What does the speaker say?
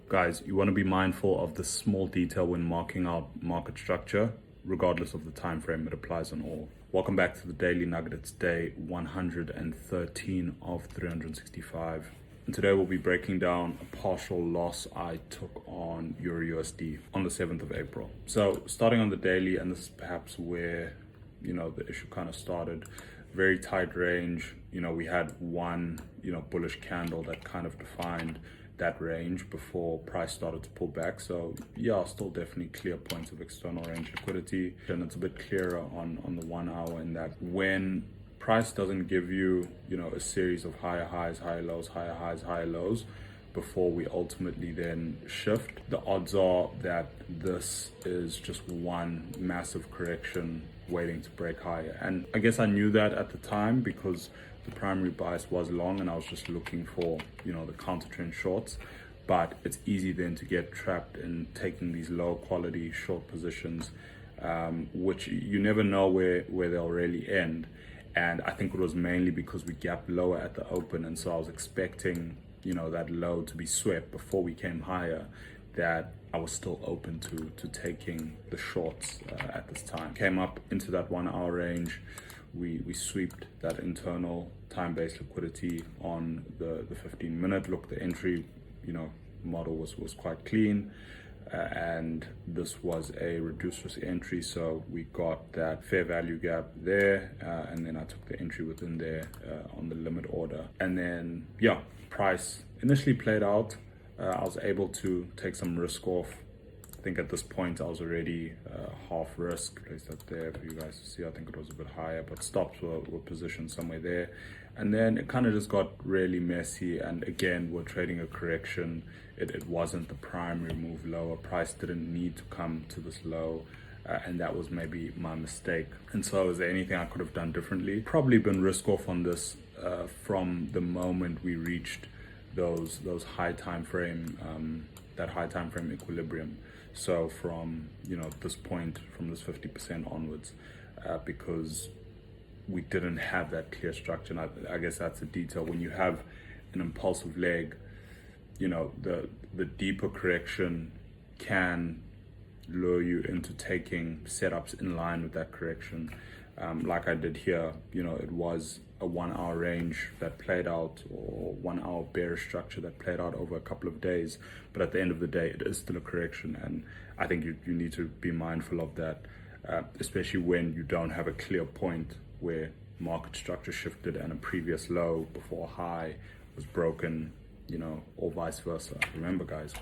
Guys, you want to be mindful of the small detail when marking out market structure, regardless of the time frame. It applies on all. Welcome back to the Daily Nugget. It's day 113 of 365. And today we'll be breaking down a partial loss I took on Euro USD on the 7th of April. So starting on the daily, and this is perhaps where, the issue kind of started. Very tight range. We had one, bullish candle that kind of defined that range before price started to pull back. So yeah, still definitely clear points of external range liquidity. And it's a bit clearer on the 1 hour in that when price doesn't give you, a series of higher highs, higher lows, higher highs, higher lows, before we ultimately then shift, the odds are that this is just one massive correction waiting to break higher. And I guess I knew that at the time because the primary bias was long and I was just looking for, the counter trend shorts. But it's easy then to get trapped in taking these low quality short positions, which you never know where they'll really end. And I think it was mainly because we gapped lower at the open, and so I was expecting that low to be swept before we came higher, that I was still open to taking the shorts at this time. Came up into that 1 hour range. We swept that internal time-based liquidity on the 15-minute. Look, the entry model was quite clean, and this was a reduced risk entry, so we got that fair value gap there, and then I took the entry within there on the limit order. And then price initially played out. I was able to take some risk off. I think at this point I was already half risk. Place that there for you guys to see. I think it was a bit higher, but stops were positioned somewhere there. And then it kind of just got really messy, and again we're trading a correction. It wasn't the primary move lower. Price didn't need to come to this low, and that was maybe my mistake. And so is there anything I could have done differently? Probably been risk off on this from the moment we reached those high time frame, that high time frame equilibrium. So from this point, from this 50% onwards, because we didn't have that clear structure. And I guess that's a detail. When you have an impulsive leg, the deeper correction can lure you into taking setups in line with that correction. Like I did here, it was a 1 hour range that played out, or 1 hour bearish structure that played out over a couple of days. But at the end of the day, it is still a correction. And I think you need to be mindful of that, especially when you don't have a clear point where market structure shifted and a previous low before high was broken, or vice versa. Remember, guys,